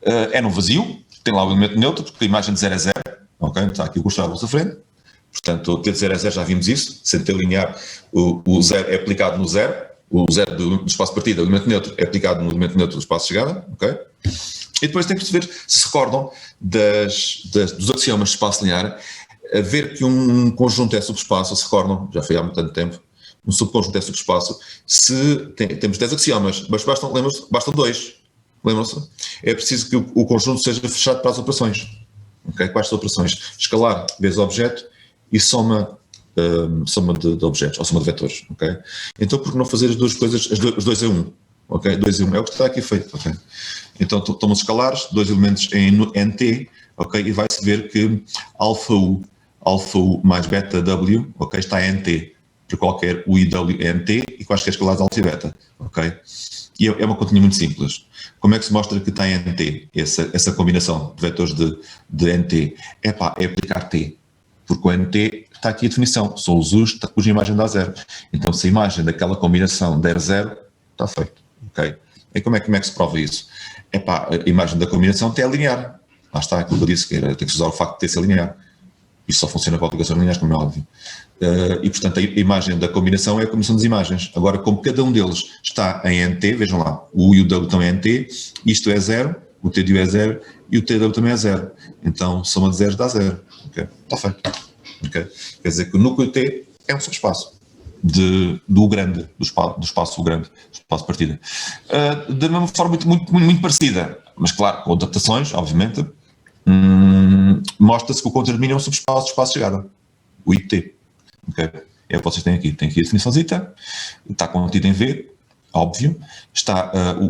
é no vazio, tem lá o elemento neutro, porque a imagem de 0 é 0, ok? Está aqui o custo à vossa frente. Portanto, T de 0 é 0, já vimos isso, sendo T linear, o 0 é aplicado no 0, o 0 do espaço de partida, o elemento neutro é aplicado no elemento neutro do espaço de chegada, ok? E depois tem que perceber, se recordam dos axiomas de espaço linear, a ver que um conjunto é subespaço, se recordam, já foi há muito tempo, um subconjunto é subespaço, se temos 10 axiomas, mas bastam 2, lembram-se? É preciso que o conjunto seja fechado para as operações, ok? Quais são as operações? Escalar vezes objeto e soma de objetos, ou soma de vetores, ok? Então, por que não fazer as duas coisas, os 2 em 1, ok? 2 em 1 é o que está aqui feito, ok? Então, tomam escalares, 2 elementos em NT, ok? E vai-se ver que alfa U mais beta W, ok? Está em NT, para qualquer U e W é NT, e quaisquer escalares alfa e beta, ok? E é uma continha muito simples. Como é que se mostra que está em NT, essa combinação de vetores de NT? É aplicar T, porque o NT está aqui a definição, são os U's cuja imagem dá 0. Então, se a imagem daquela combinação der 0, está feito, ok? E como é que se prova isso? A imagem da combinação T é linear. Lá está, aquilo que eu disse, que tem que se usar o facto de T ser linear. Isso só funciona para aplicações lineares, como é óbvio. E, portanto, a imagem da combinação é a combinação das imagens. Agora, como cada um deles está em NT, vejam lá, o U e o W estão em NT, isto é 0, o T de U é 0 e o TW também é 0. Então, soma de zeros dá 0. Okay? Está feito. Okay? Quer dizer que o núcleo T é um subespaço do grande, do espaço grande, do espaço de partida. Da mesma forma, muito parecida, mas claro, com adaptações, obviamente, mostra-se que o contradomínio é um subespaço do espaço de chegada, o IT. Okay? É o que vocês têm aqui. Tem aqui a definição zeta, está contido em V, óbvio,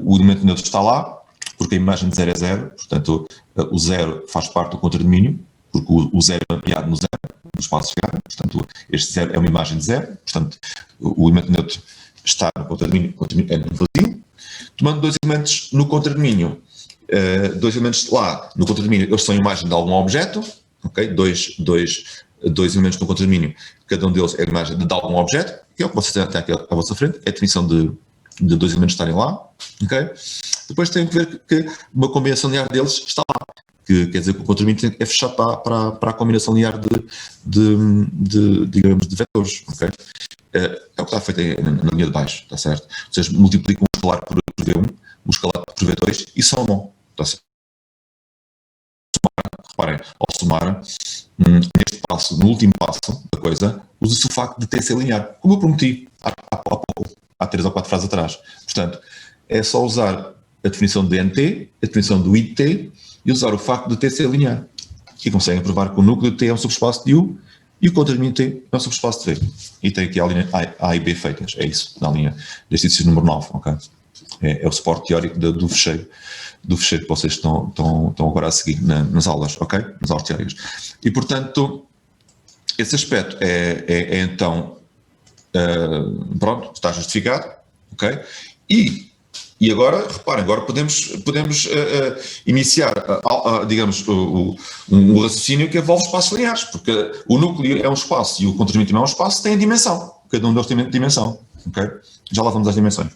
o elemento neutro está lá, porque a imagem de 0 é 0, portanto, o 0 faz parte do contradomínio, porque o 0 é mapeado no 0, no espaço de chegada, portanto, este 0 é uma imagem de 0, portanto, o elemento neutro está no contradomínio é no vazio. Tomando dois elementos no contradomínio, dois elementos lá no contradomínio, eles são a imagem de algum objeto, ok? Dois elementos no contradomínio, cada um deles é a imagem de algum objeto, que é o que vocês têm aqui à vossa frente, é a definição de dois elementos estarem lá, ok? Depois tem que ver que uma combinação linear deles está lá, que quer dizer que o contradomínio é fechado para a combinação linear digamos, de vetores, ok? É o que está feito na linha de baixo, está certo? Vocês multiplicam o escalar por V1, o escalar por V2 e somam, está certo? Reparem, ao somar, neste passo, no último passo da coisa, usa-se o facto de T ser linear, como eu prometi há pouco, há 3 ou 4 frases atrás. Portanto, é só usar a definição de NT, a definição do IT e usar o facto de T ser linear. E conseguem provar que o núcleo T é um subespaço de U e o contradomínio T é um subespaço de V. E tem aqui a linha A e B feitas. É isso, na linha deste exercício número 9. Okay? É o suporte teórico do fecheiro que vocês estão agora a seguir nas aulas, ok? Nas aulas teóricas. E, portanto, esse aspecto é então, pronto, está justificado, ok? E agora, reparem, agora podemos iniciar, digamos, um raciocínio que envolve espaços lineares, porque o núcleo é um espaço e o contradomínio também é um espaço, tem dimensão, cada um deles tem dimensão, ok? Já lá vamos às dimensões.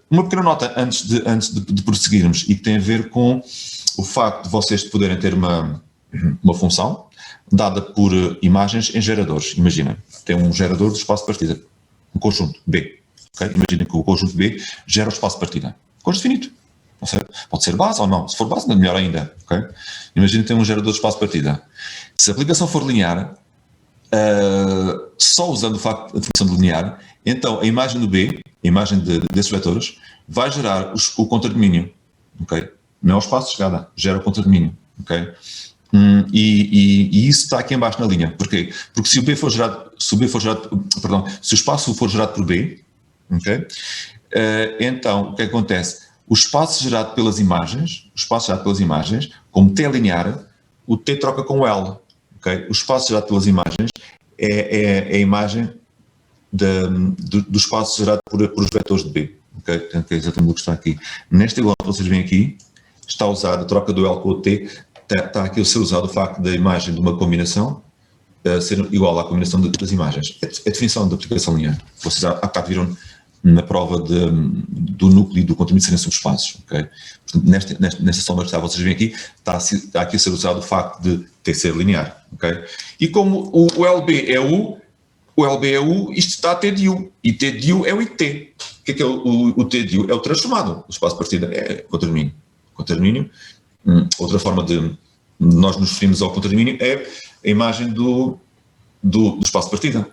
Uma pequena nota antes de prosseguirmos, e que tem a ver com o facto de vocês poderem ter uma função dada por imagens em geradores. Imaginem, tem um gerador do espaço de partida, um conjunto B. Okay? Imaginem que o conjunto B gera o espaço de partida. Conjunto finito. Pode ser base ou não. Se for base, melhor ainda. Okay? Imaginem que tem um gerador de espaço de partida. Se a aplicação for linear, só usando o facto da definição de linear, então a imagem do B, a imagem desses vetores, vai gerar o contradomínio. Okay? Não é o espaço de chegada, gera o contradomínio. Okay? E isso está aqui em baixo na linha. Porquê? Porque se o espaço for gerado por B, okay? Então o que acontece? O espaço gerado pelas imagens, como T é linear, o T troca com o L. Okay? O espaço gerado pelas imagens é a imagem do espaço gerado por os vetores de B. Okay? Portanto, é exatamente o que está aqui. Neste igual que vocês veem aqui, está usada a troca do L com o T, está aqui a ser usado o facto da imagem de uma combinação ser igual à combinação das imagens. É a definição da aplicação linear. Vocês há bocado viram na prova do núcleo e do contínuo serem subespaços. Okay? Portanto, nesta soma que vocês veem aqui, está aqui a ser usado o facto de T ser linear. Okay? E como o LB é U, isto está a T de U, e T de U é o IT. O que é o T de U? É o transformado. O espaço de partida é contermínio. Contermínio. Outra forma de nós nos referimos ao contermínio é a imagem do espaço de partida,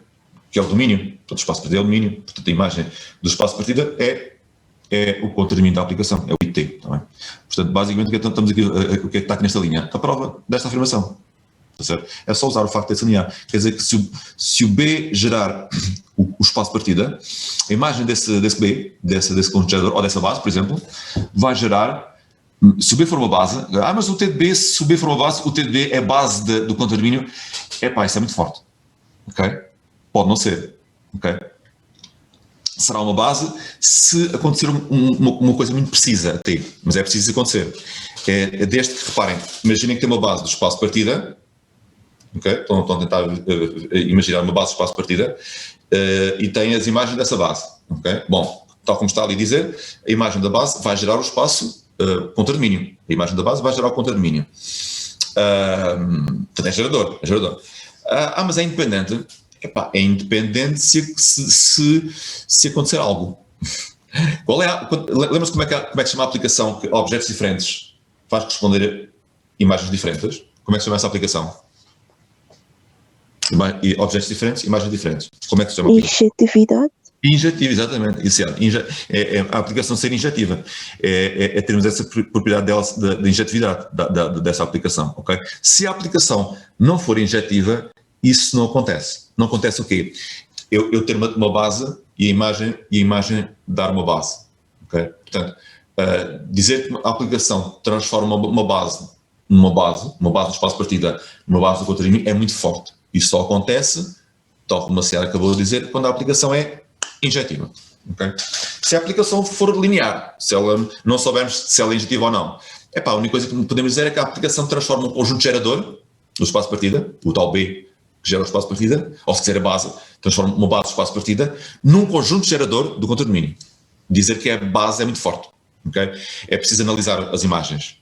que é o domínio. Portanto, o espaço de partida é o domínio. Portanto, a imagem do espaço de partida é o contermínio da aplicação, é o IT. Tá bem? Portanto, basicamente, estamos aqui, o que é que está aqui nesta linha? A prova desta afirmação. Tá certo? É só usar o facto de ser linear. Quer dizer que se o B gerar o espaço de partida, a imagem desse B, desse conjunto gerador, ou dessa base, por exemplo, vai gerar, se o B for uma base, mas o T de B, se o B for uma base, o T de B é base do contermínio, isso é muito forte. Okay? Pode não ser. Okay? Será uma base se acontecer uma coisa muito precisa, até, mas é preciso acontecer. É desde que, reparem, imaginem que tem uma base do espaço de partida. Okay? Estão a tentar imaginar uma base de espaço de partida e tem as imagens dessa base. Okay? Bom, tal como está ali a dizer, a imagem da base vai gerar o espaço contermínio. A imagem da base vai gerar o contermínio. Portanto, é gerador. Mas é independente. É independente se acontecer algo. Lembra-se como é que se chama a aplicação que objetos diferentes faz responder a imagens diferentes? Como é que se chama essa aplicação? Objetos diferentes, imagens diferentes. Como é que se chama? Injetividade. Injetiva, exatamente. Isso é a aplicação ser injetiva. Termos essa propriedade de injetividade dessa aplicação. Okay? Se a aplicação não for injetiva, isso não acontece. Não acontece o quê? Eu ter uma base e a imagem dar uma base. Okay? Portanto, dizer que a aplicação transforma uma base do espaço de partida numa base do contermínio é muito forte. Isso só acontece, tal como a Ciara acabou de dizer, quando a aplicação é injetiva. Okay? Se a aplicação for linear, se ela não soubermos se ela é injetiva ou não, a única coisa que podemos dizer é que a aplicação transforma um conjunto gerador do espaço de partida, o tal B que gera o espaço de partida, ou se quiser a base, transforma uma base do espaço de partida num conjunto gerador do contermínio. Dizer que a base é muito forte. Okay? É preciso analisar as imagens.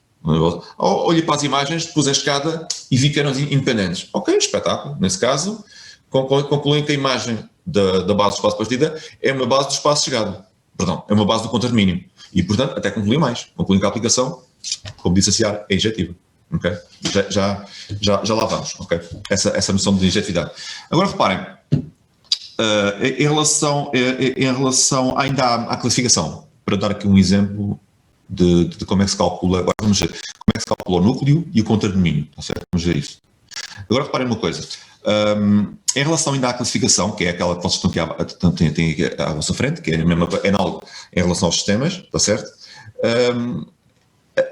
Olhei para as imagens, pus a escada e vi que eram independentes. Ok, espetáculo. Nesse caso, concluem que a imagem da base do espaço de partida é uma base do espaço de chegada. Perdão, é uma base do contermínio. E, portanto, até concluem mais. Concluem que a aplicação, como disse a Ciara, é injetiva. Okay? Já lá vamos. Okay? Essa noção de injetividade. Agora, reparem, em relação ainda à classificação, para dar aqui um exemplo de como é que se calcula, agora vamos ver como é que se calcula o núcleo e o contermínio, tá certo? Vamos ver isso. Agora reparem uma coisa, em relação ainda à classificação, que é aquela que vocês têm aqui à vossa frente, que é análogo em relação aos sistemas, está certo?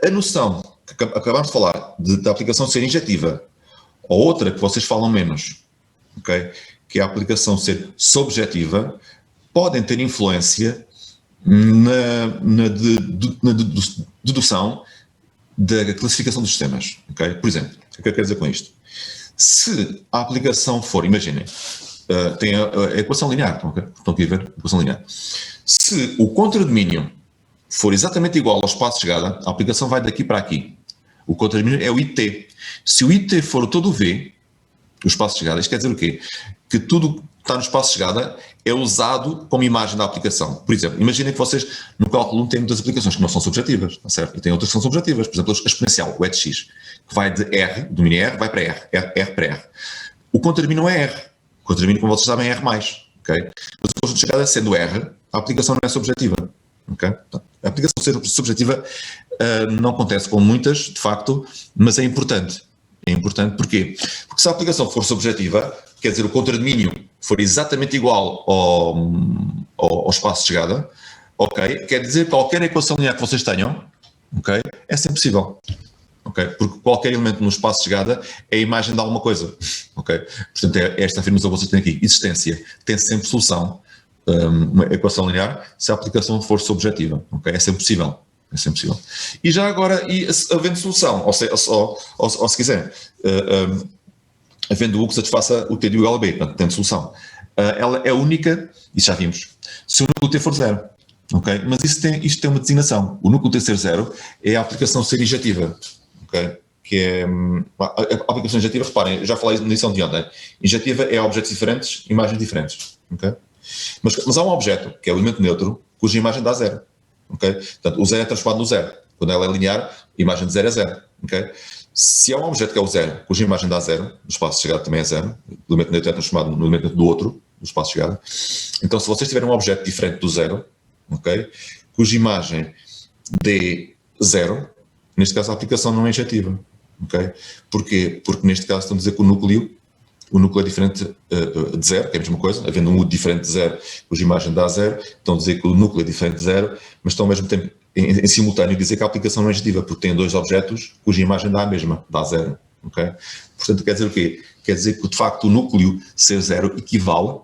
A noção que acabámos de falar da aplicação ser injetiva, ou outra que vocês falam menos, okay? Que é a aplicação ser subjetiva, podem ter influência na dedução da classificação dos sistemas. Okay? Por exemplo, o que eu quero dizer com isto? Se a aplicação for, imaginem, tem a equação linear, okay? Estão aqui a ver a equação linear. Se o contradomínio for exatamente igual ao espaço de chegada, a aplicação vai daqui para aqui. O contradomínio é o IT. Se o IT for todo o V, o espaço de chegada, isto quer dizer o quê? Que tudo que está no espaço de chegada é usado como imagem da aplicação. Por exemplo, imaginem que vocês no cálculo 1 têm muitas aplicações que não são subjetivas, tá certo? E tem outras que são subjetivas. Por exemplo, a exponencial, o ETX, que vai de R, domínio R, vai para R para R. O contradomínio não é R. O contradomínio, como vocês sabem, é R+. Okay? Mas o conjunto de chegada sendo R, a aplicação não é subjetiva. Okay? A aplicação ser subjetiva não acontece com muitas, de facto, mas é importante. É importante porquê? Porque se a aplicação for subjetiva, quer dizer, o contradomínio for exatamente igual ao espaço de chegada, ok? Quer dizer que qualquer equação linear que vocês tenham, ok? É sempre possível. Okay? Porque qualquer elemento no espaço de chegada é a imagem de alguma coisa. Okay? Portanto, é esta afirmação que vocês têm aqui. Existência tem sempre solução. Uma equação linear, se a aplicação for subjetiva. Okay? É sempre possível. É sempre possível. E já agora, havendo solução, ou se quiserem, havendo U que satisfaça o T de igual a B, portanto, tendo solução. Ela é única, isso já vimos, se o núcleo T for 0. Okay? Mas isto tem uma designação. O núcleo T ser 0 é a aplicação ser injetiva. Okay? Que é a aplicação injetiva, reparem, já falei na lição de ontem. Injetiva é objetos diferentes, imagens diferentes. Okay? Mas há um objeto, que é o elemento neutro, cuja imagem dá 0. Okay? Portanto, o 0 é transformado no 0. Quando ela é linear, a imagem de 0 é 0. Okay? Se há um objeto que é o 0, cuja imagem dá 0, no espaço de chegada também é 0, o elemento neutro é transformado no elemento neutro do outro, no espaço de chegada. Então, se vocês tiverem um objeto diferente do 0, okay, cuja imagem dê 0, neste caso a aplicação não é injetiva. Okay? Porquê? Porque neste caso estamos a dizer que o núcleo é diferente de 0, que é a mesma coisa, havendo um U diferente de 0, cuja imagem dá 0, estão a dizer que o núcleo é diferente de 0, mas estão ao mesmo tempo em simultâneo a dizer que a aplicação não é injetiva, porque tem dois objetos cuja imagem dá a mesma, dá 0. Okay? Portanto, quer dizer o quê? Quer dizer que de facto o núcleo ser 0 equivale,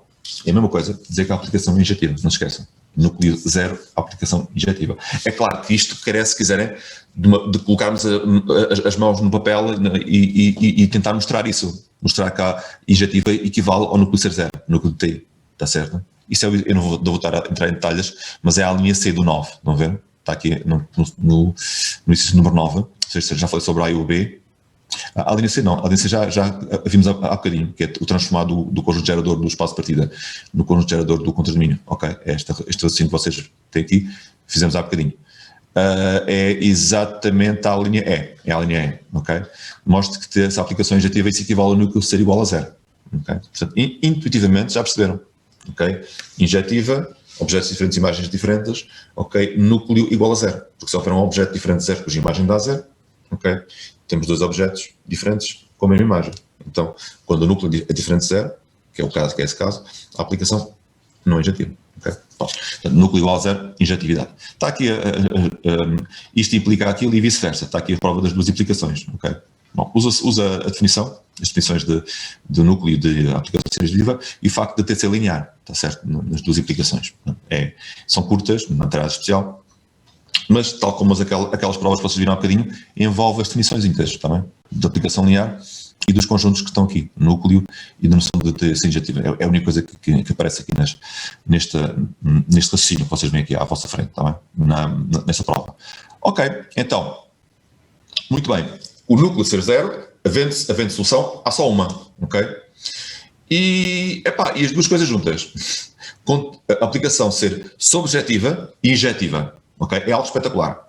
é a mesma coisa, dizer que a aplicação é injetiva, não se esqueçam. Núcleo 0, aplicação injetiva. É claro que isto carece, se quiserem, de colocarmos as mãos no papel e tentar mostrar isso. Mostrar que a injetiva equivale ao núcleo ser 0, núcleo T, está certo? Isso eu não vou voltar a entrar em detalhes, mas é a linha C do 9, estão a ver? Está aqui no exercício número 9, ou seja, já falei sobre A e o B. A linha C não, a linha C já vimos há bocadinho, que é o transformado do conjunto gerador do espaço de partida no conjunto gerador do contradomínio. Ok, este raciocínio que vocês têm aqui, fizemos há bocadinho. É exatamente a linha E, é a linha E, ok? Mostra que essa aplicação injetiva isso equivale ao núcleo ser igual a 0. Okay? Portanto, intuitivamente já perceberam, ok? Injetiva, objetos diferentes, imagens diferentes, ok? Núcleo igual a 0, porque se houver um objeto diferente de 0, cuja imagem dá 0, ok? Temos dois objetos diferentes com a mesma imagem. Então, quando o núcleo é diferente de 0, que é esse caso, a aplicação não é injetiva. Okay? Portanto, núcleo igual a 0, injetividade. Está aqui, isto implica aquilo e vice-versa. Está aqui a prova das duas implicações. Okay? Bom, usa a definição, as definições do núcleo de aplicação ser injetiva e o facto de ter de ser linear, está certo? Nas duas implicações. São curtas, não terá especial. Mas, tal como aquelas provas que vocês viram há bocadinho, envolve as definições inteiras, tá bem? Da aplicação linear e dos conjuntos que estão aqui, núcleo e da noção de ser injetiva. É a única coisa que aparece aqui neste raciocínio que vocês veem aqui à vossa frente, tá bem? Nesta prova. Ok, então, muito bem. O núcleo ser 0, havendo solução, há só uma, ok? E as duas coisas juntas. Com a aplicação ser subjetiva e injetiva. Okay? É algo espetacular.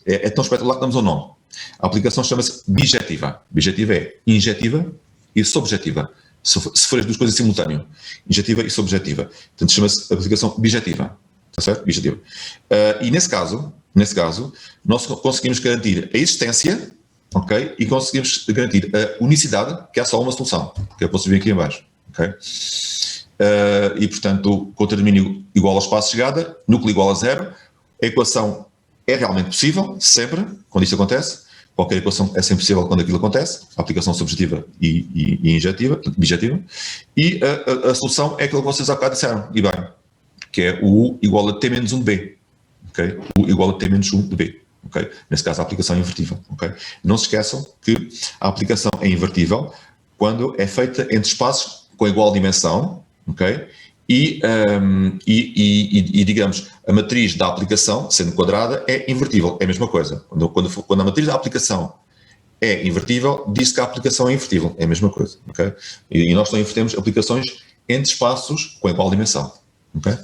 É tão espetacular que damos um nome. A aplicação chama-se bijetiva. Bijetiva é injetiva e subjetiva. Se for as duas coisas em simultâneo. Injetiva e subjetiva. Portanto, chama-se aplicação bijetiva. Está certo? Bijetiva. E nesse caso, nós conseguimos garantir a existência, ok? E conseguimos garantir a unicidade, que há só uma solução, que é o que vocês veem aqui em baixo. Okay? E, portanto, contradomínio igual ao espaço de chegada, núcleo igual a 0. A equação é realmente possível, sempre, quando isto acontece. Qualquer equação é sempre possível quando aquilo acontece. A aplicação subjetiva e injetiva, bijetiva. E a solução é aquilo que vocês há bocado disseram, e bem, que é o U igual a T menos 1 de B. Okay? U igual a T menos 1 de B. Okay? Nesse caso, a aplicação é invertível. Okay? Não se esqueçam que a aplicação é invertível quando é feita entre espaços com igual dimensão, ok? E digamos, a matriz da aplicação, sendo quadrada, é invertível. É a mesma coisa. Quando a matriz da aplicação é invertível, diz que a aplicação é invertível. É a mesma coisa. Okay? E nós só invertemos aplicações entre espaços com igual dimensão. Okay?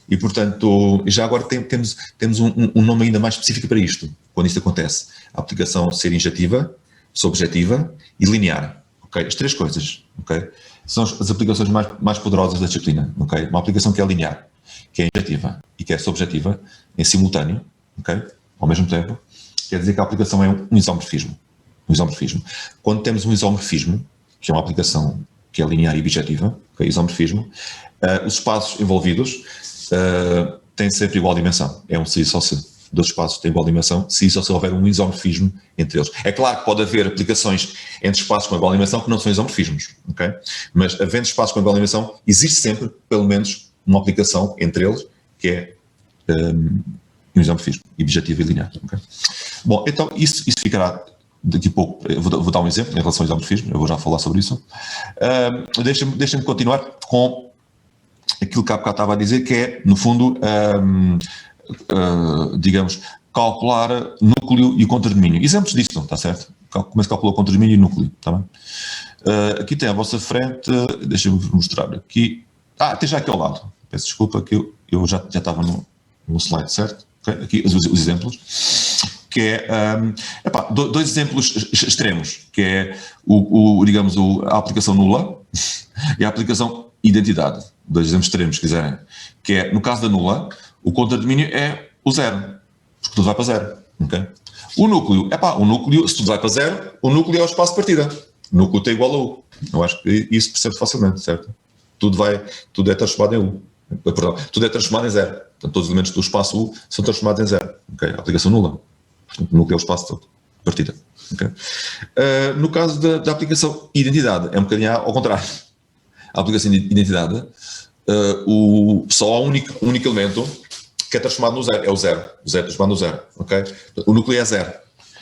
E, portanto, já agora temos um nome ainda mais específico para isto, quando isto acontece. A aplicação ser injetiva, subjetiva e linear. Okay? As três coisas. Okay? São as aplicações mais poderosas da disciplina. Okay? Uma aplicação que é linear, que é injetiva e que é subjetiva em simultâneo, okay? Ao mesmo tempo, quer dizer que a aplicação é um isomorfismo. Um isomorfismo. Quando temos um isomorfismo, que é uma aplicação que é linear e bijetiva, okay? Isomorfismo, os espaços envolvidos têm sempre igual dimensão. É um se só se. Dois espaços têm igual dimensão, se houver um isomorfismo entre eles. É claro que pode haver aplicações entre espaços com igual dimensão que não são isomorfismos, ok? Mas havendo espaços com igual dimensão, existe sempre, pelo menos, uma aplicação entre eles que é um isomorfismo, bijetiva e linear, ok? Bom, então isso ficará daqui a pouco. Eu vou dar um exemplo em relação ao isomorfismo, eu vou já falar sobre isso. Deixa-me continuar com aquilo que há bocado estava a dizer, que é, no fundo, digamos, calcular núcleo e contradomínio. Exemplos disto, está certo? Como é que calcula contradomínio e núcleo, está bem? Aqui tem à vossa frente, deixa-me mostrar aqui. Tem já aqui ao lado. Peço desculpa que eu já estava no slide, certo? Okay? Aqui os exemplos. Que é, dois exemplos extremos, que é digamos, a aplicação nula e a aplicação identidade. Dois exemplos extremos, se quiserem. Que é, no caso da nula, o contradomínio é o zero, porque tudo vai para zero. Okay? O núcleo, se tudo vai para zero, o núcleo é o espaço de partida. O núcleo T igual a U. Eu acho que isso percebe facilmente, certo? Tudo é transformado em U. Perdão, tudo é transformado em zero. Portanto, todos os elementos do espaço U são transformados em zero. Okay? A aplicação nula. O núcleo é o espaço todo, partida. Okay? No caso da aplicação identidade, é um bocadinho ao contrário. A aplicação de identidade, só há um único elemento que é transformado no zero, é o zero. O zero é transformado no zero. Okay? O núcleo é zero.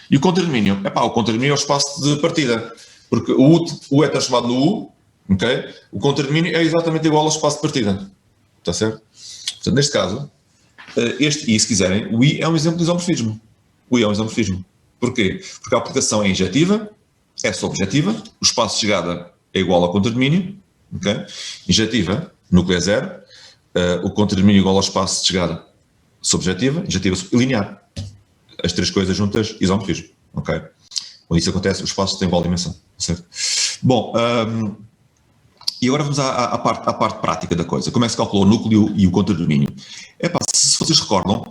E o contradomínio? O contradomínio é o espaço de partida, porque o U é transformado no U, okay? O contradomínio é exatamente igual ao espaço de partida. Está certo? Portanto, neste caso, este I, se quiserem, o I é um exemplo de isomorfismo. O I é um isomorfismo. Porquê? Porque a aplicação é injetiva, é subjetiva, o espaço de chegada é igual ao contradomínio, okay? Injetiva, núcleo é zero, o contradomínio é igual ao espaço de chegada subjetiva, injetiva e linear. As três coisas juntas, isomorfismo. Okay? Quando isso acontece, o espaço tem igual dimensão. Certo? Bom, e agora vamos à parte prática da coisa. Como é que se calcula o núcleo e o contradomínio? Se vocês recordam,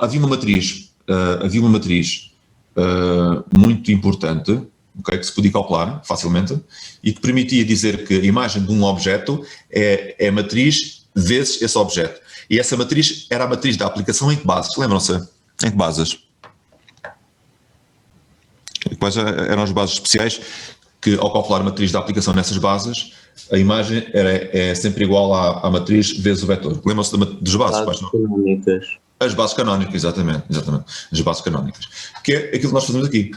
havia uma matriz muito importante, okay, que se podia calcular facilmente e que permitia dizer que a imagem de um objeto é a matriz vezes esse objeto. E essa matriz era a matriz da aplicação em que bases? Lembram-se? Em que bases? Quais eram as bases especiais que, ao calcular a matriz da aplicação nessas bases, a imagem é sempre igual à matriz vezes o vetor? Lembram-se das bases? Bases canónicas. As bases canónicas, exatamente. As bases canónicas. Que é aquilo que nós fazemos aqui.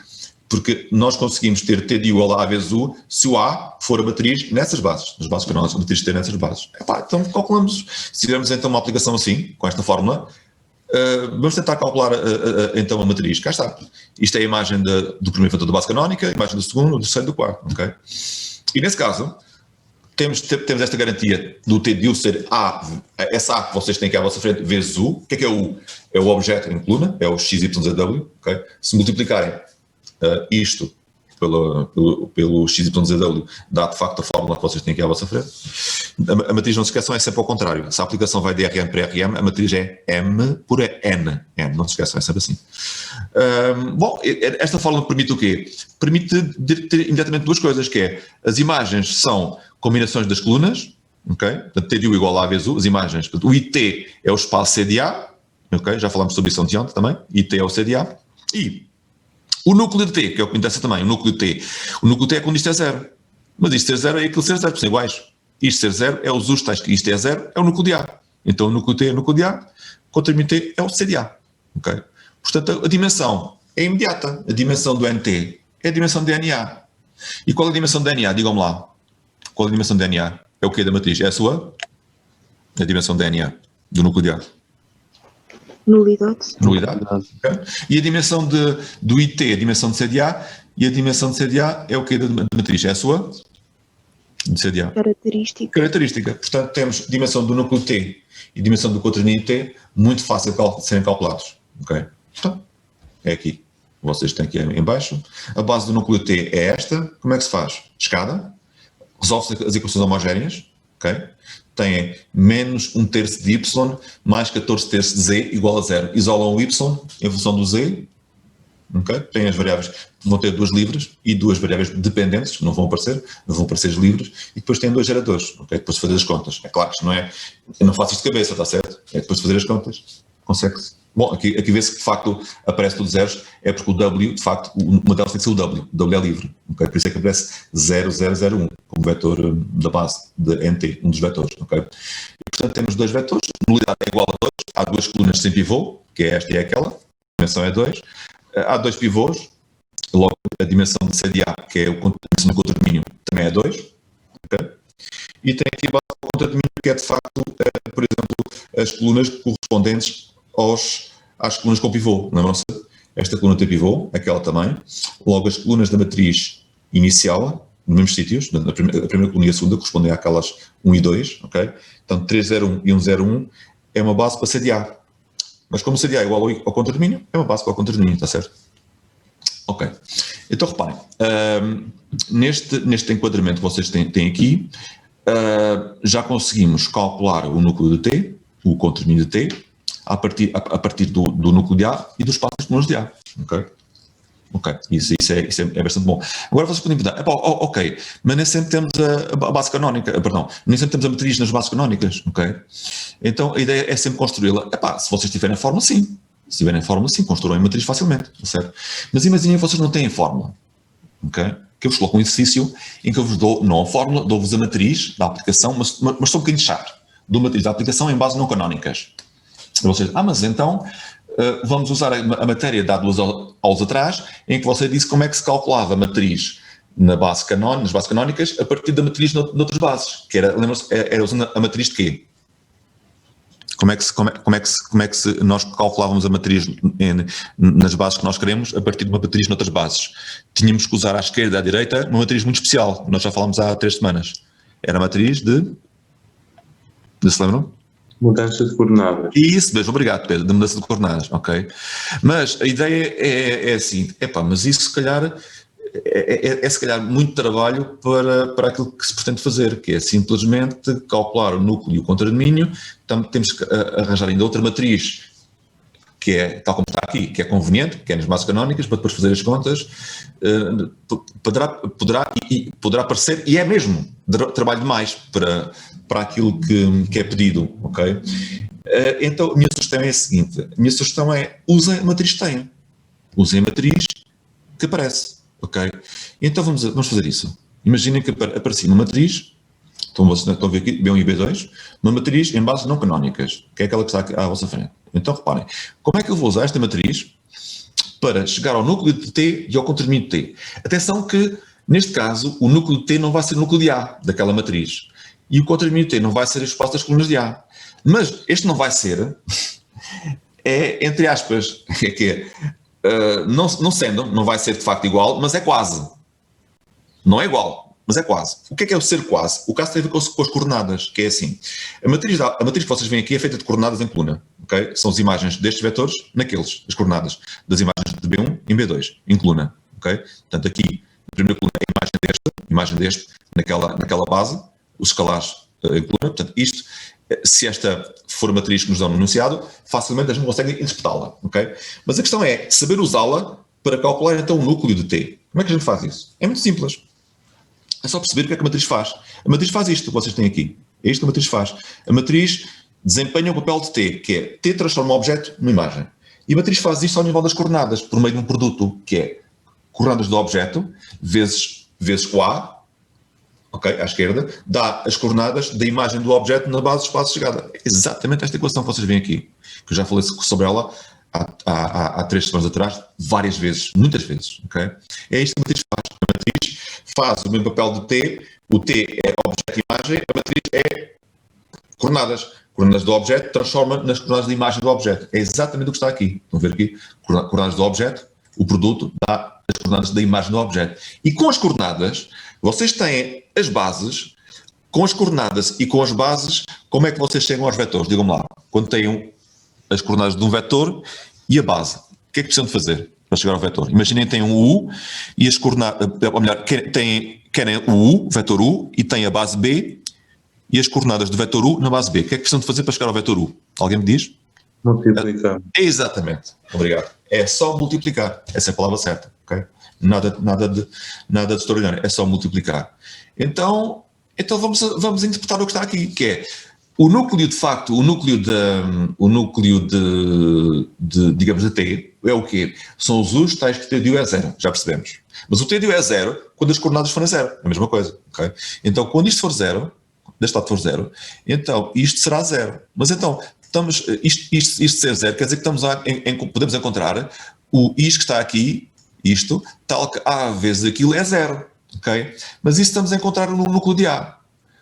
Porque nós conseguimos ter T de igual a vezes U se o A for a matriz nessas bases. As bases canónicas, a matriz T nessas bases. Então calculamos. Se tivermos então uma aplicação assim, com esta fórmula, vamos tentar calcular então a matriz. Cá está. Isto é a imagem do primeiro vetor da base canónica, a imagem do segundo, do terceiro e do quarto. Okay? E nesse caso, temos esta garantia do T de U ser A, essa A que vocês têm aqui à vossa frente, vezes U. O que é U? É o objeto em coluna, é o XYZW. Okay? Se multiplicarem isto pelo XYZW, dá de facto a fórmula que vocês têm aqui à vossa frente. A matriz, não se esqueçam, é sempre ao contrário. Se a aplicação vai de Rn para Rm, a matriz é M por N. Não se esqueçam, é sempre assim. Bom, esta fórmula permite o quê? Permite ter imediatamente duas coisas, que é, as imagens são combinações das colunas, ok? Portanto, T de U igual a vezes U, as imagens, portanto, o IT é o espaço C de A, ok? Já falámos sobre isso ontem também, IT é o C de A, e o núcleo de T, que é o que me interessa também, o núcleo T é quando isto é zero. Mas isto ser zero é aquilo ser zero, são iguais. Isto ser zero é os U tais que isto é zero, é o núcleo de A. Então o núcleo T é o núcleo de A, o contradomínio T é o C de A. Okay? Portanto, a dimensão é imediata. A dimensão do NT é a dimensão de NA. E qual é a dimensão de NA? Digam-me lá. Qual é a dimensão de NA? É o que da matriz? É a sua? É a dimensão de NA, do núcleo de A. Nulidade. Okay. E a dimensão do IT, a dimensão de CDA, e a dimensão de CDA é o que da matriz? É a sua? De CDA. Característica. Portanto, temos dimensão do núcleo T e dimensão do contradomínio T muito fácil de serem calculados. Ok? Então, é aqui. Vocês têm aqui em baixo. A base do núcleo T é esta. Como é que se faz? Escada. Resolve-se as equações homogéneas. Ok? Têm menos 1/3 de y mais 14/3 de z igual a 0. Isolam o y em função do z. Okay? Tem as variáveis, vão ter duas livres e duas variáveis dependentes, que não vão aparecer livres, e depois têm dois geradores. Okay? Depois de fazer as contas. É claro que isto não é, eu não faço isto de cabeça, está certo? É depois de fazer as contas, consegue-se. Bom, aqui vê-se que de facto aparece tudo zeros, é porque o W, de facto, uma delas tem que ser o W é livre, okay? Por isso é que aparece 0001, como vetor da base de NT, um dos vetores, ok? E portanto temos dois vetores, nulidade é igual a 2, há duas colunas sem pivô, que é esta e é aquela, a dimensão é 2, há dois pivôs, logo a dimensão de CDA, que é a dimensão do contradomínio, também é 2, ok? e tem aqui a base ao contradomínio, que é de facto, por exemplo, as colunas correspondentes às colunas com pivô. Lembram-se? Esta coluna tem pivô, aquela também. Logo, as colunas da matriz inicial, nos mesmos sítios, a primeira coluna e a segunda correspondem àquelas 1 e 2, ok? Então, 301 e 101 é uma base para CDA. Mas como CDA é igual ao contradomínio, é uma base para o contradomínio, está certo? Ok. Então, reparem, neste enquadramento que vocês têm aqui, já conseguimos calcular o núcleo de T, o contradomínio de T, a partir do núcleo de A e do espaço das colunas de A. Ok? Ok, isso é bastante bom. Agora vocês podem perguntar, ok, mas nem sempre temos a base canónica, nem sempre temos a matriz nas bases canónicas, ok? Então a ideia é sempre construí-la. Se vocês tiverem a fórmula, sim. Se tiverem a fórmula, sim, construam a matriz facilmente, certo? Mas imaginem que vocês não têm fórmula, ok? Que eu vos coloco um exercício em que eu vos dou, não a fórmula, dou-vos a matriz da aplicação, mas estou um bocadinho chato. Dou a matriz da aplicação em bases não canónicas. E vocês, mas então vamos usar a matéria dada duas aulas atrás, em que você disse como é que se calculava a matriz nas bases canónicas a partir da matriz noutras bases, que era, lembra-se, era usando a matriz de quê? Como é que nós calculávamos a matriz nas bases que nós queremos a partir de uma matriz noutras bases? Tínhamos que usar à esquerda e à direita uma matriz muito especial, nós já falámos há 3 semanas. Era a matriz de se lembram? Mudança de coordenadas. Isso mesmo, obrigado Pedro, de mudança de coordenadas, ok? Mas a ideia é assim, mas isso se calhar é se calhar muito trabalho para aquilo que se pretende fazer, que é simplesmente calcular o núcleo e o contradomínio. Temos que arranjar ainda outra matriz, que é, tal como está aqui, que é conveniente, que é nas bases canónicas, para depois fazer as contas, poderá parecer, e é mesmo, trabalho demais para aquilo que é pedido, ok? Então, a minha sugestão é a seguinte, usem a matriz que tenham. Usem a matriz que aparece, ok? Então vamos fazer isso. Imaginem que aparecia uma matriz, estão a ver aqui, B1 e B2, uma matriz em bases não canónicas, que é aquela que está aqui à vossa frente. Então reparem, como é que eu vou usar esta matriz para chegar ao núcleo de T e ao contradomínio de T? Atenção que, neste caso, o núcleo de T não vai ser o núcleo de A, daquela matriz. E o contradomínio de T não vai ser o espaço das colunas de A. Mas este não vai ser, entre aspas, não vai ser de facto igual, mas é quase. Não é igual, mas é quase. O que é o ser quase? O caso tem a ver com as coordenadas, que é assim. A matriz que vocês veem aqui é feita de coordenadas em coluna. Okay? São as imagens destes vetores as coordenadas das imagens de B1 em B2, em coluna. Okay? Portanto, aqui, na primeira coluna é a imagem deste naquela base, os escalares em coluna. Portanto, isto, se esta for a matriz que nos dão no enunciado, facilmente a gente consegue interpretá-la. Okay? Mas a questão é saber usá-la para calcular então o núcleo de T. Como é que a gente faz isso? É muito simples. É só perceber o que é que a matriz faz. A matriz faz isto que vocês têm aqui. É isto que a matriz faz. A matriz desempenha o papel de T, que é T transforma o objeto numa imagem. E a matriz faz isto ao nível das coordenadas, por meio de um produto, que é coordenadas do objeto, vezes o A, ok, à esquerda, dá as coordenadas da imagem do objeto na base do espaço de chegada. É exatamente esta equação que vocês veem aqui, que eu já falei sobre ela há 3 semanas atrás, várias vezes, muitas vezes, ok? É isto que a matriz faz. A matriz faz o mesmo papel de T, o T é objeto e imagem, a matriz é coordenadas do objeto, transforma nas coordenadas da imagem do objeto. É exatamente o que está aqui. Estão a ver aqui? Coordenadas do objeto, o produto dá as coordenadas da imagem do objeto. E com as coordenadas, vocês têm as bases, com as coordenadas e com as bases, como é que vocês chegam aos vetores? Digam-me lá. Quando têm as coordenadas de um vetor e a base, o que é que precisam de fazer para chegar ao vetor? Imaginem que têm um U e as coordenadas, ou melhor, querem o U, vetor U, e têm a base B e as coordenadas do vetor U na base B. O que é que precisam de fazer para chegar ao vetor U? Alguém me diz? Multiplicar. Exatamente. Obrigado. É só multiplicar. Essa é a palavra certa. Okay? Nada de extraordinário. É só multiplicar. Então vamos interpretar o que está aqui, que é o núcleo de facto, o núcleo de digamos, de T, é o quê? São os U's tais que o T de U é 0, já percebemos. Mas o T de U é 0 quando as coordenadas forem 0, é a mesma coisa. Okay? Então, quando isto for 0, deste lado for 0, então isto será 0. Mas então, isto ser 0 quer dizer que podemos encontrar o isto que está aqui, isto, tal que A vezes aquilo é 0. Okay? Mas isso estamos a encontrar no núcleo de A.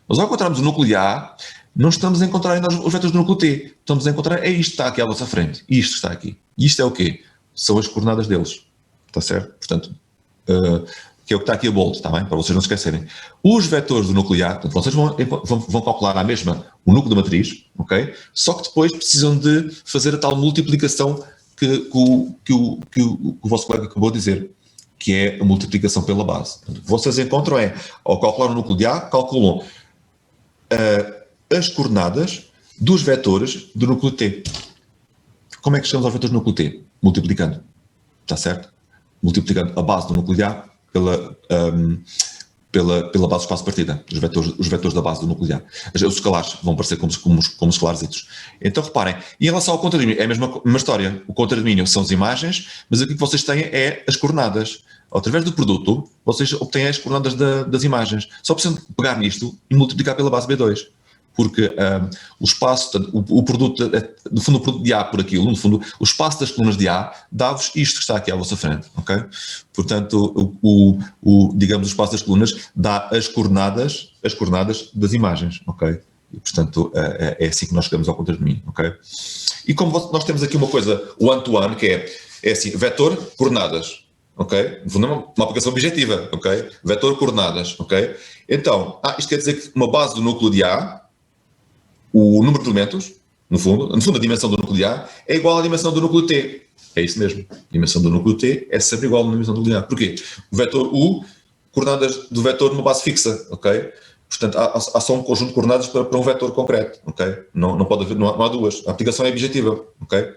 Mas ao encontrarmos o núcleo A, não estamos a encontrar ainda os vetores do núcleo T. Estamos a encontrar, é isto que está aqui à vossa frente. Isto está aqui. E isto é o quê? São as coordenadas deles. Está certo? Portanto, que é o que está aqui a bold, está bem? Para vocês não se esquecerem. Os vetores do núcleo A, portanto, vocês vão calcular à mesma o núcleo da matriz, ok? Só que depois precisam de fazer a tal multiplicação que o vosso colega acabou de dizer, que é a multiplicação pela base. Portanto, o que vocês encontram é, ao calcular o núcleo de A, calculam as coordenadas dos vetores do núcleo T. Como é que chegamos aos vetores do núcleo T? Multiplicando. Está certo? Multiplicando a base do núcleo de A pela base do espaço de partida. Os vetores da base do núcleo de A. Os escalares vão aparecer como escalarzitos. Então reparem, e em relação ao contradomínio, é a mesma história. O contradomínio são as imagens, mas aqui que vocês têm é as coordenadas. Através do produto, vocês obtêm as coordenadas das imagens. Só precisam pegar nisto e multiplicar pela base B2. Porque o espaço, o produto, no fundo o produto de A por aquilo, no fundo o espaço das colunas de A dá-vos isto que está aqui à vossa frente, ok? Portanto, digamos, o espaço das colunas dá as coordenadas das imagens, ok? E, portanto, é assim que nós chegamos ao contradomínio, ok? E como nós temos aqui uma coisa one-to-one, que é assim, vetor, coordenadas, ok? No fundo é uma aplicação objetiva, ok? Vetor, coordenadas, ok? Então, isto quer dizer que uma base do núcleo de A, o número de elementos, no fundo, a dimensão do núcleo de A é igual à dimensão do núcleo T. É isso mesmo. A dimensão do núcleo T é sempre igual à dimensão do núcleo de A. Porquê? O vetor U, coordenadas do vetor numa base fixa, ok? Portanto, há só um conjunto de coordenadas para um vetor concreto, ok? Não pode haver, não há duas. A aplicação é objetiva, ok?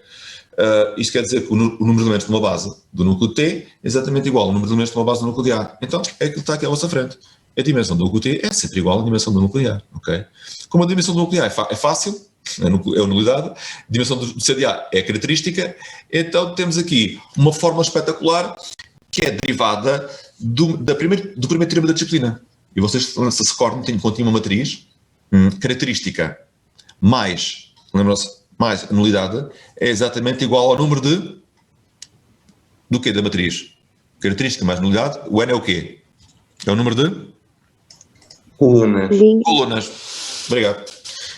Isto quer dizer que o número de elementos de uma base do núcleo T é exatamente igual ao número de elementos de uma base do núcleo de A. Então, é aquilo que está aqui à vossa frente. A dimensão do núcleo T é sempre igual à dimensão do núcleo de A, ok? Como a dimensão do núcleo de A é fácil, é a nulidade, a dimensão do CDA é a característica, então temos aqui uma fórmula espetacular que é derivada do primeiro teorema da disciplina. E vocês, se recordam, continha uma matriz, característica mais, lembram-se, mais a nulidade, é exatamente igual ao número do quê da matriz? Característica mais nulidade, o N é o quê? É o número de? Colunas. Obrigado.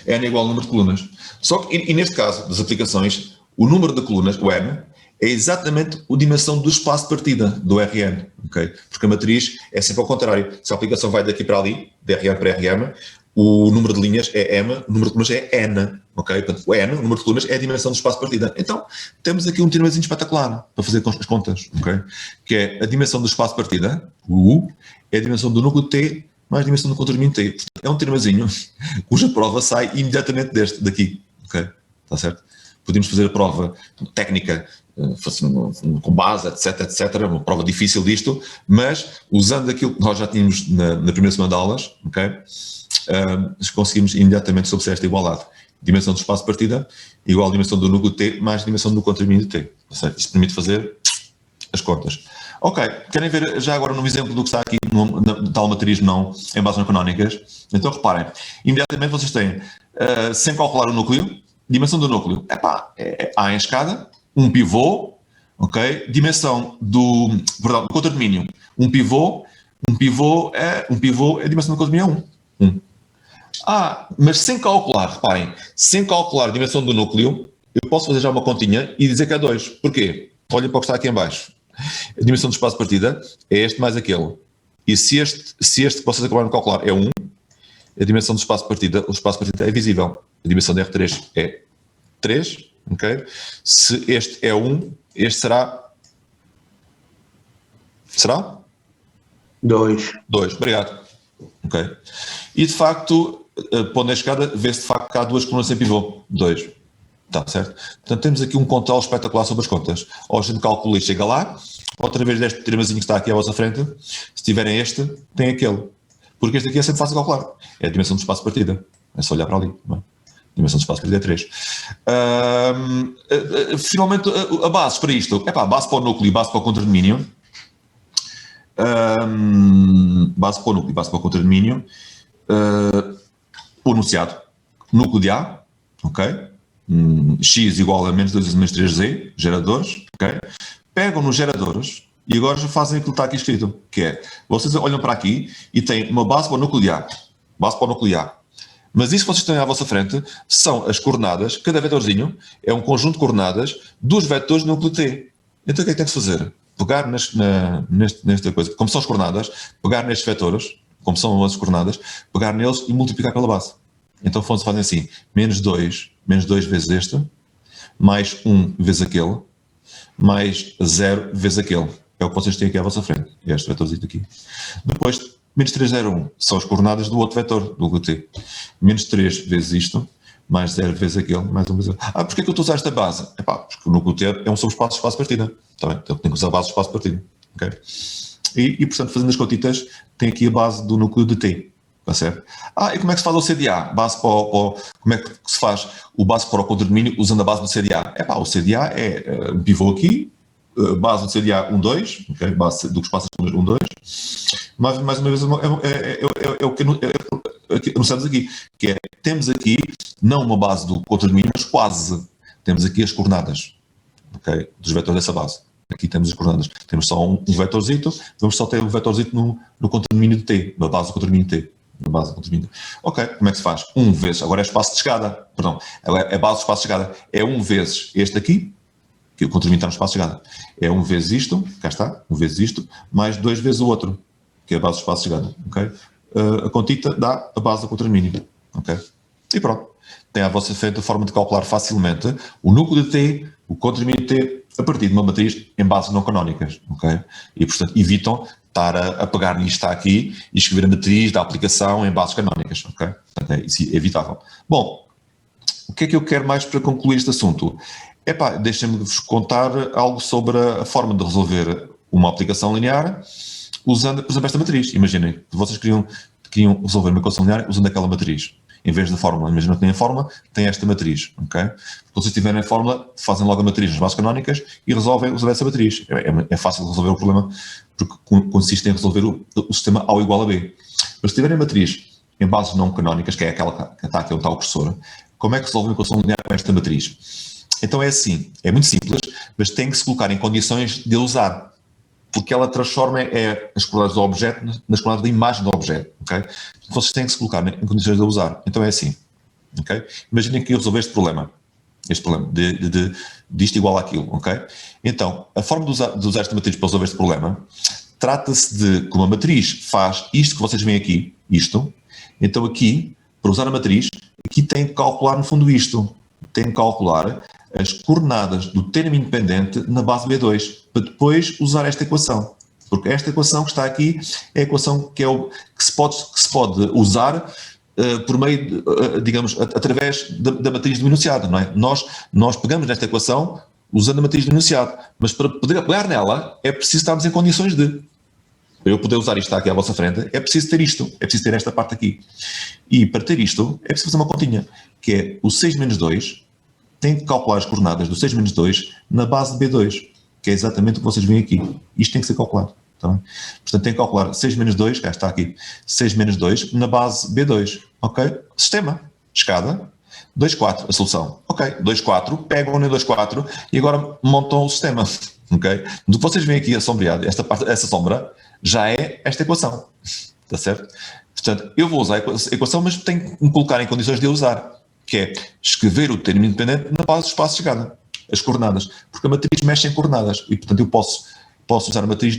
N é igual ao número de colunas. Só que, e neste caso das aplicações, o número de colunas, o N, é exatamente a dimensão do espaço de partida, do RN, ok? Porque a matriz é sempre ao contrário. Se a aplicação vai daqui para ali, de RN para RM, o número de linhas é M, o número de colunas é N, ok? Portanto, o N, o número de colunas, é a dimensão do espaço de partida. Então, temos aqui um teoremazinho espetacular para fazer as contas, ok? Que é a dimensão do espaço de partida, o U, é a dimensão do núcleo T mais a dimensão do contradomínio T. Portanto, é um teoremazinho cuja prova sai imediatamente daqui, ok? Está certo? Podemos fazer a prova técnica com base, etc, uma prova difícil disto, mas usando aquilo que nós já tínhamos na primeira semana de aulas, ok? Conseguimos imediatamente estabelecer esta igualdade. Dimensão do espaço de partida igual à dimensão do núcleo T mais a dimensão do contradomínio T. Certo? Isto permite fazer as contas. Ok, querem ver já agora num exemplo do que está aqui na tal matriz não em bases não canónicas? Então reparem, imediatamente vocês têm, sem calcular o núcleo, dimensão do núcleo, é A em escada, um pivô, ok? Dimensão do contradomínio, um pivô é a dimensão do contradomínio é 1. Mas sem calcular, reparem, sem calcular a dimensão do núcleo, eu posso fazer já uma continha e dizer que é 2. Porquê? Olhem para o que está aqui em baixo. A dimensão do espaço de partida é este mais aquele. E se este que vocês acabaram de calcular é 1, a dimensão do espaço de partida, o espaço de partida é visível. A dimensão de R3 é 3, ok? Se este é 1, este será 2. 2, obrigado. Ok. E de facto, pondo a escada, vê-se de facto que há duas colunas sem pivô. 2. Está certo? Portanto, temos aqui um controle espetacular sobre as contas. Ou a gente calcula e chega lá, outra vez deste teoremazinho que está aqui à vossa frente, se tiverem este, tem aquele. Porque este aqui é sempre fácil de calcular. É a dimensão do espaço de partida. É só olhar para ali. Não é? A dimensão do espaço de partida é 3. Finalmente, a base para isto. Base para o núcleo e base para o contradomínio. Base para o núcleo e base para o contradomínio. O enunciado. Núcleo de A. Ok? X igual a menos 2 menos 3z, geradores, ok? Pegam nos geradores e agora já fazem aquilo que está aqui escrito, que é, vocês olham para aqui e têm uma base para o núcleo de A, base para o núcleo A. Mas isso que vocês têm à vossa frente são as coordenadas, cada vetorzinho é um conjunto de coordenadas dos vetores do núcleo T. Então o que é que tem de fazer? Pegar nesta coisa, como são as coordenadas, pegar nestes vetores, como são as coordenadas, pegar neles e multiplicar pela base. Então fazem assim, menos 2 vezes este, mais 1 vezes aquele, mais 0 vezes aquele. É o que vocês têm aqui à vossa frente, este vetorzinho aqui. Depois, menos 3, 0, 1, são as coordenadas do outro vetor, do núcleo T. Menos 3 vezes isto, mais 0 vezes aquele, mais 1 vezes aquele. Porquê que eu estou a usar esta base? Porque o núcleo T é um subespaço, espaço-partida. Está bem? Então tenho que usar a base do espaço-partida. Okay? E, portanto, fazendo as contitas, tem aqui a base do núcleo de T. Está certo? E como é que se faz o CDA? Como é que se faz o base para o condomínio usando a base do CDA? O CDA é um pivô aqui, base do CDA 1, 2, okay? Base do que se passa 1, 2. Mais uma vez, é o que anunciamos aqui, que é, temos aqui, não uma base do condomínio, mas quase. Temos aqui as coordenadas, okay? Dos vetores dessa base. Aqui temos as coordenadas. Temos só um vetorzito, vamos só ter um vetorzito no condomínio de T, na base do condomínio T. Na base do condomínio. Ok, como é que se faz? 1 vezes, agora é espaço de chegada, perdão, é base do espaço de chegada, é 1 vezes este aqui, que o condomínio está no espaço de chegada, é 1 vezes isto, cá está, 1 vezes isto, mais 2 vezes o outro, que é a base do espaço de chegada, ok? A contita dá a base do condomínio, ok? E pronto, tem à vossa frente a forma de calcular facilmente o núcleo de T, o condomínio de T, a partir de uma matriz em bases não canónicas, ok? E, portanto, evitam estar a pegar nisto está aqui e escrever a matriz da aplicação em bases canónicas, ok? Portanto, isso é evitável. Bom, o que é que eu quero mais para concluir este assunto? Deixem-me-vos contar algo sobre a forma de resolver uma aplicação linear usando, por exemplo, esta matriz. Imaginem, vocês queriam resolver uma equação linear usando aquela matriz. Em vez da fórmula, imagina que tem a fórmula, tem esta matriz, ok? Quando vocês tiverem a fórmula, fazem logo a matriz nas bases canónicas e resolvem usando essa matriz. É fácil resolver o problema, porque consiste em resolver o sistema A igual a B. Mas se tiverem a matriz em bases não canónicas, que é aquela que está aqui onde está o cursor, como é que resolve uma equação linear com esta matriz? Então é assim, é muito simples, mas tem que se colocar em condições de usar, porque ela transforma as coordenadas do objeto nas coordenadas da imagem do objeto, ok? Vocês têm que se colocar em condições de usar. Então é assim, ok? Imaginem que eu resolver este problema disto igual àquilo, ok? Então, a forma de usar esta matriz para resolver este problema, trata-se de, como a matriz faz isto que vocês veem aqui, isto, então aqui, para usar a matriz, aqui tem que calcular no fundo isto, tem que calcular as coordenadas do termo independente na base B2, para depois usar esta equação. Porque esta equação que está aqui é a equação que se pode usar por meio, digamos, através da matriz do enunciado, não é? Nós pegamos nesta equação usando a matriz do enunciado, mas para poder pegar nela é preciso estarmos em condições de. Para eu poder usar isto que está aqui à vossa frente, é preciso ter isto, é preciso ter esta parte aqui. E para ter isto, é preciso fazer uma continha, que é o 6 menos 2, tem que calcular as coordenadas do 6 menos 2 na base de B2, que é exatamente o que vocês veem aqui. Isto tem que ser calculado. Tá bem? Portanto, tem que calcular 6 menos 2, cá está aqui, 6 menos 2 na base B2. Ok? Sistema, escada, 2, 4, a solução. Ok, 2, 4, pegam no 2, 4 e agora montam o sistema. Ok? Do que vocês veem aqui assombreado, essa sombra, já é esta equação. Está certo? Portanto, eu vou usar a equação, mas tenho que me colocar em condições de usar, que é escrever o termo independente na base do espaço de chegada, as coordenadas, porque a matriz mexe em coordenadas e, portanto, eu posso usar a matriz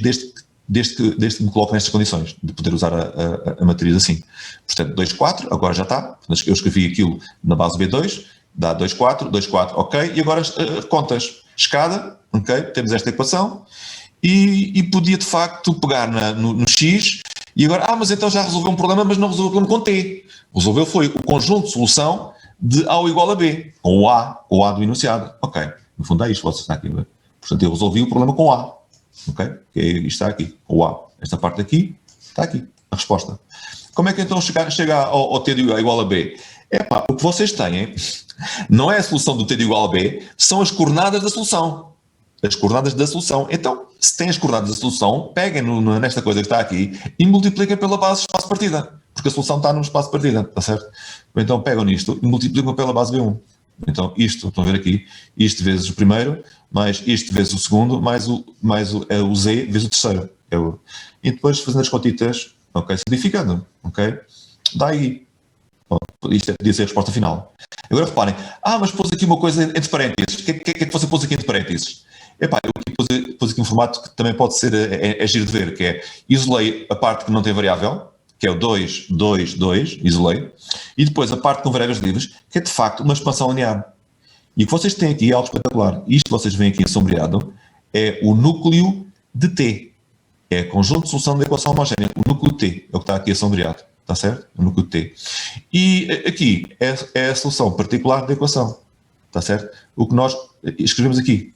desde que me coloque nestas condições, de poder usar a matriz assim. Portanto, 2, 4, agora já está, eu escrevi aquilo na base B2, dá 2, 4, 2, 4, ok, e agora contas, escada, ok, temos esta equação, e podia de facto pegar no X, e agora, mas então já resolveu um problema, mas não resolveu o problema com T. Resolveu foi o conjunto de solução de A igual a B, com o A do enunciado. Ok, no fundo é isto, você está aqui. Portanto, eu resolvi o problema com A. Ok? Que isto está aqui, o A. Esta parte aqui, está aqui, a resposta. Como é que então chega ao T de A igual a B? O que vocês têm não é a solução do T de igual a B, são as coordenadas da solução. As coordenadas da solução. Então, se têm as coordenadas da solução, peguem nesta coisa que está aqui e multipliquem pela base do espaço de partida. Porque a solução está no espaço de partida, está certo? Ou então pegam nisto e multiplicam pela base B1. Então isto, estão a ver aqui, isto vezes o primeiro, mais isto vezes o segundo, mais o Z vezes o terceiro. E depois fazendo as contitas, ok, simplificando, ok? dá aí. Isto podia ser a resposta final. Agora reparem, mas pôs aqui uma coisa entre parênteses. O que é que você pôs aqui entre parênteses? Epá, eu pôs aqui um formato que também pode ser, é giro de ver, que é, isolei a parte que não tem variável, que é o 2, 2, 2, isolei, e depois a parte com variáveis livres, que é de facto uma expansão linear. E o que vocês têm aqui é algo espetacular. Isto que vocês veem aqui assombreado é o núcleo de T. É conjunto de solução da equação homogénea. O núcleo T é o que está aqui assombreado. Está certo? O núcleo T. E aqui é a solução particular da equação. Está certo? O que nós escrevemos aqui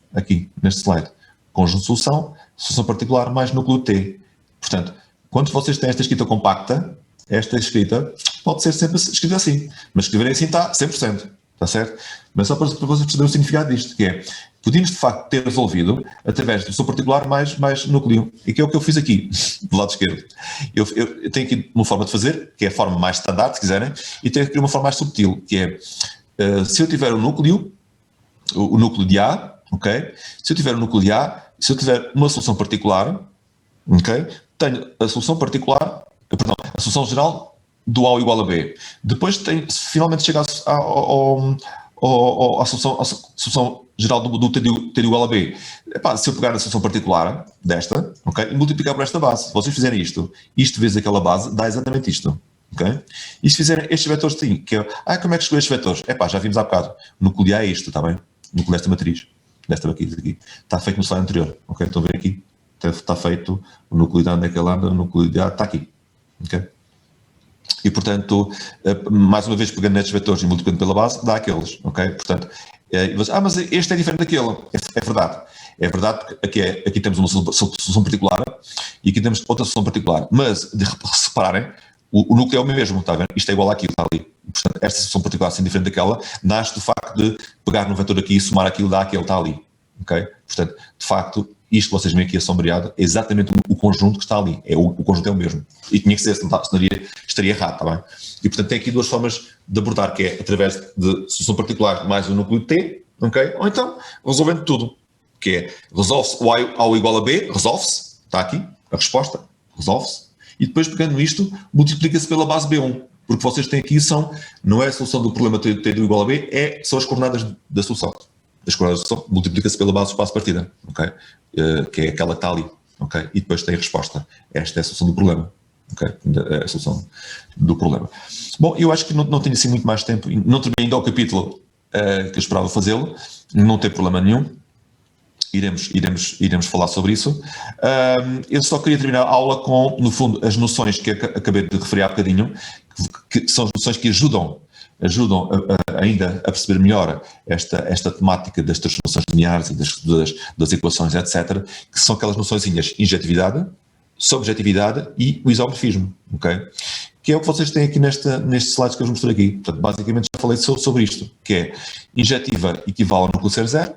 neste slide. Conjunto de solução particular mais núcleo T. Portanto, quando vocês têm esta escrita compacta, esta escrita pode ser sempre escrita assim. Mas escreverem assim está 100%. Está certo? Mas só para vocês perceberem o significado disto, que é, podíamos de facto ter resolvido através do seu particular mais núcleo. E que é o que eu fiz aqui, do lado esquerdo. Eu tenho aqui uma forma de fazer, que é a forma mais standard, se quiserem, e tenho aqui uma forma mais subtil, que é, se eu tiver o núcleo de A, ok? Se eu tiver o núcleo de A, se eu tiver uma solução particular, ok? Tenho a solução particular, a solução geral do A igual a B. Depois finalmente chega à solução geral do T igual a B. Epá, se eu pegar a solução particular desta, okay, e multiplicar por esta base, se vocês fizerem isto vezes aquela base, dá exatamente isto. Okay? E se fizerem estes vetores, sim, que é, como é que escolho estes vetores? Epá, já vimos há bocado. O núcleo de A é isto, está bem? O núcleo desta matriz. Desta aqui. Está feito no slide anterior. Okay? Estão a ver aqui? Está feito o núcleo de A, onde é que ele anda? O núcleo de A está aqui. Ok? E, portanto, mais uma vez, pegando nestes vetores e multiplicando pela base, dá aqueles, ok? Portanto, mas este é diferente daquele. É verdade. É verdade porque aqui temos uma solução particular e aqui temos outra solução particular. Mas, se repararem, o núcleo é o mesmo, está a ver? Isto é igual àquilo, está ali. Portanto, esta solução particular, sendo diferente daquela, nasce do facto de pegar no vetor aqui e somar aquilo, dá aquele, está ali. Ok? Portanto, de facto, isto que vocês veem aqui assombreado é exatamente o conjunto que está ali. O conjunto é o mesmo. E tinha que ser, senão estaria errado, está bem? E, portanto, tem aqui duas formas de abordar, que é através de solução particular mais o núcleo T, ok? Ou então, resolvendo tudo, que é, resolve-se o A igual a B, resolve-se, está aqui, a resposta, resolve-se, e depois, pegando isto, multiplica-se pela base B1, porque vocês têm aqui não é a solução do problema T igual a B, são as coordenadas da solução. As coordenadas da solução multiplica-se pela base do espaço de partida, ok? Que é aquela que está ali, ok? E depois tem a resposta. Esta é a solução do problema, ok? É a solução do problema. Bom, eu acho que não tenho assim muito mais tempo, não terminei ainda o capítulo que eu esperava fazê-lo, não tem problema nenhum, iremos falar sobre isso. Eu só queria terminar a aula com, no fundo, as noções que acabei de referir há bocadinho, que são as noções que ajudam ainda a perceber melhor esta temática das transformações lineares e das equações, etc., que são aquelas noçõezinhas: injetividade, subjetividade e o isomorfismo, ok? Que é o que vocês têm aqui nestes slides que eu vos mostrei aqui. Portanto, basicamente já falei sobre isto, que é injetiva equivale ao núcleo ser zero,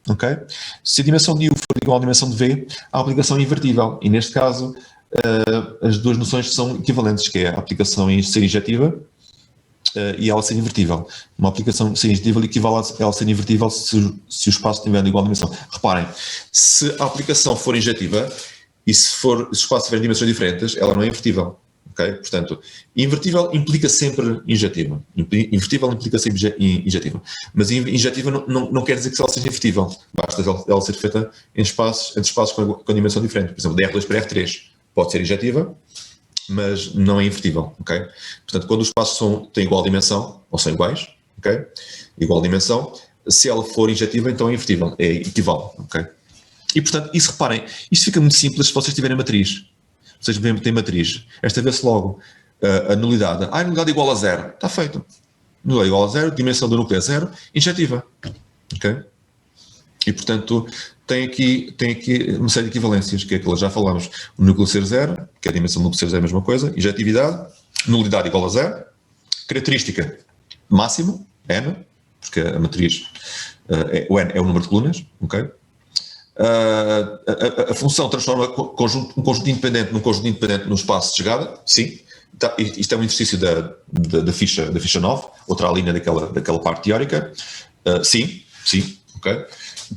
ok? Se a dimensão de U for igual à dimensão de V, a aplicação é invertível, e neste caso as duas noções são equivalentes, que é a aplicação em ser injetiva e ela ser invertível. Uma aplicação ser injetível equivale a ela ser invertível se o espaço estiver igual à dimensão. Reparem, se a aplicação for injetiva e se o espaço tiver dimensões diferentes, ela não é invertível. Okay? Portanto, invertível implica sempre injetiva. Invertível implica sempre injetiva. Mas injetiva não quer dizer que ela seja invertível. Basta ela ser feita entre espaços com dimensão diferente. Por exemplo, de R2 para R3 pode ser injetiva, mas não é invertível, ok? Portanto, quando os espaços têm igual dimensão, ou são iguais, ok? Igual dimensão, se ela for injetiva, então é invertível, é equivale, ok? E, portanto, isso reparem, isto fica muito simples se vocês tiverem matriz. Vocês têm matriz, esta vê-se logo a nulidade. A nulidade igual a zero, está feito. Nulidade igual a zero, dimensão do núcleo é zero, injetiva, ok? E, portanto, tem aqui uma série de equivalências, que é aquilo que já falámos. O núcleo ser zero, que é a dimensão do núcleo ser zero é a mesma coisa. Injetividade, nulidade igual a zero. Característica máximo, n, porque a matriz, o n é o número de colunas, ok? A função transforma um conjunto independente num conjunto independente no espaço de chegada, sim. Isto é um exercício da ficha 9, outra linha daquela parte teórica. Sim, ok.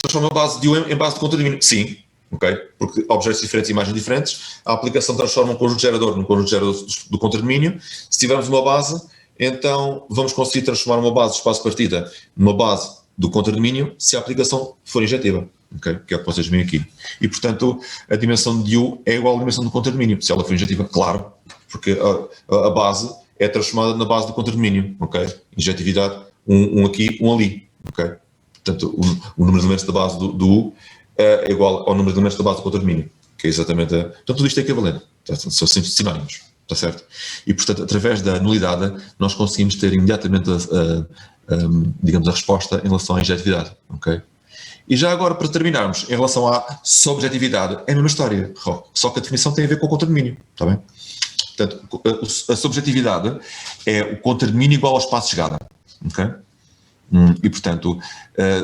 Transforma a base de U em base de conta de mínimo, sim. ok? Porque objetos diferentes e imagens diferentes, a aplicação transforma um conjunto gerador num conjunto gerador do contradomínio. Se tivermos uma base, então vamos conseguir transformar uma base de espaço de partida numa base do contradomínio se a aplicação for injetiva, ok? Que é o que vocês veem aqui. E, portanto, a dimensão de U é igual à dimensão do contradomínio, se ela for injetiva, claro, porque a base é transformada na base do contradomínio, ok? Injetividade, um aqui, um ali, ok? Portanto, o número de elementos da base do U é igual ao número de elementos da base do contradomínio, que é exatamente a... Portanto, tudo isto é equivalente, são sinónimos, está certo? E, portanto, através da nulidade, nós conseguimos ter imediatamente, digamos, a resposta em relação à injetividade, ok? E já agora, para terminarmos, em relação à subjetividade, é a mesma história, só que a definição tem a ver com o contradomínio, está bem? Portanto, a subjetividade é o contradomínio igual ao espaço de chegada, ok? E, portanto,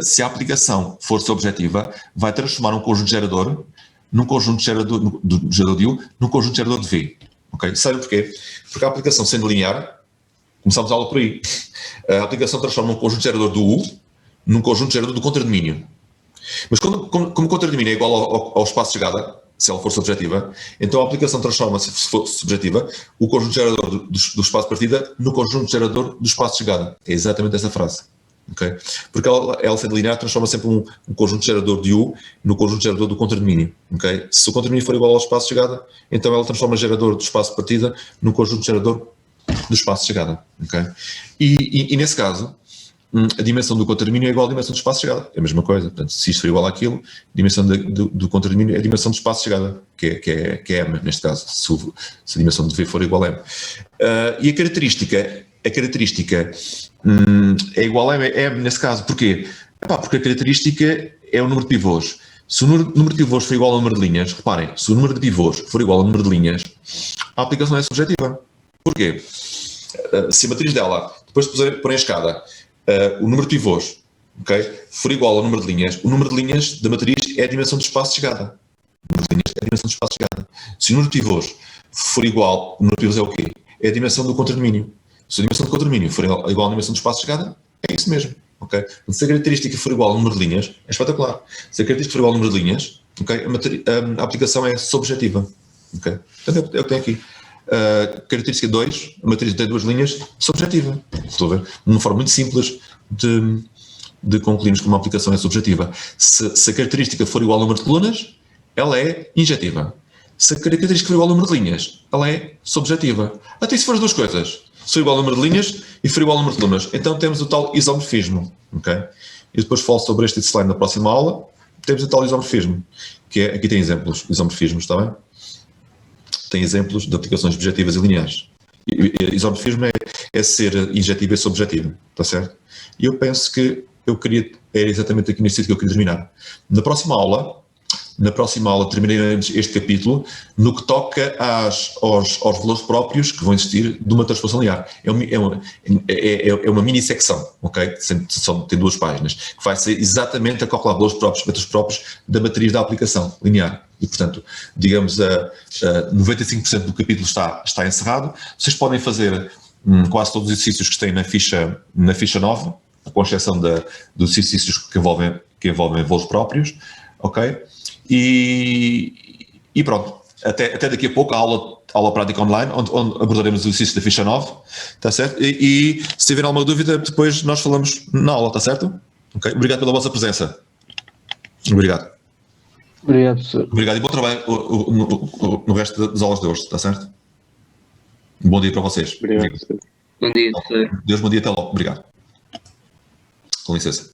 se a aplicação for subjetiva, vai transformar um conjunto gerador num conjunto gerador de U num conjunto gerador de V. Ok? Sabe porquê? Porque a aplicação sendo linear, começamos a aula por aí, a aplicação transforma um conjunto gerador do U num conjunto gerador do contradomínio. Mas como o contradomínio é igual ao espaço de chegada, se ela for subjetiva, então a aplicação transforma, se for subjetiva, o conjunto gerador do espaço de partida no conjunto gerador do espaço de chegada. É exatamente essa frase. Okay? Porque ela sendo linear transforma sempre um conjunto gerador de U no conjunto gerador do contradomínio. Okay? Se o contradomínio for igual ao espaço de chegada, então ela transforma o gerador do espaço de partida no conjunto gerador do espaço de chegada. Okay? E nesse caso, a dimensão do contradomínio é igual à dimensão do espaço de chegada. É a mesma coisa. Portanto, se isto for igual àquilo, a dimensão do contradomínio é a dimensão do espaço de chegada, que é M, neste caso, se a dimensão de V for igual a M. E a característica é igual a M nesse caso. Porquê? Porque a característica é o número de pivôs. Se o número de pivôs for igual ao número de linhas, reparem, se o número de pivôs for igual ao número de linhas, a aplicação é subjetiva. Porquê? Se a matriz dela, depois de pôr em escada, o número de pivôs, okay, for igual ao número de linhas, o número de linhas da matriz é a dimensão do espaço de chegada. O número de linhas é a dimensão do espaço de chegada. Se o número de pivôs for igual, o número de pivôs é o quê? É a dimensão do contradomínio. Se a dimensão do contradomínio for igual à dimensão do espaço de chegada, é isso mesmo. Okay? Se a característica for igual ao número de linhas, é espetacular. Se a característica for igual ao número de linhas, okay, a aplicação é subjetiva. Okay? Portanto, é o que tem aqui. Característica 2, a matriz tem duas linhas, subjetiva. Estou a ver? De uma forma muito simples de concluirmos que uma aplicação é subjetiva. Se a característica for igual ao número de colunas, ela é injetiva. Se a característica for igual ao número de linhas, ela é subjetiva. Até se for as duas coisas, se for igual ao número de linhas e for igual ao número de colunas, então temos o tal isomorfismo. Okay? E depois falo sobre este slide na próxima aula. Temos o tal isomorfismo, que é, aqui tem exemplos, isomorfismos, está bem? Tem exemplos de aplicações objetivas e lineares. Isomorfismo é ser injetivo e subjetivo, está certo? E eu penso que era exatamente aqui neste sítio que eu queria terminar. Na próxima aula terminaremos este capítulo no que toca aos valores próprios que vão existir de uma transformação linear. É uma mini secção, ok? Tem 2 páginas, que vai ser exatamente a calcular valores próprios da matriz da aplicação linear. E, portanto, digamos, 95% do capítulo está encerrado. Vocês podem fazer quase todos os exercícios que têm na ficha 9, com exceção dos exercícios que envolvem valores próprios, ok? E pronto, até daqui a pouco a aula prática online, onde abordaremos o exercício da ficha 9, está certo? E se tiver alguma dúvida, depois nós falamos na aula, está certo? Okay? Obrigado pela vossa presença. Obrigado. Obrigado, professor. Obrigado e bom trabalho no resto das aulas de hoje, está certo? Bom dia para vocês. Obrigado, professor. Bom dia, professor. Deus, bom dia, até logo. Obrigado. Com licença.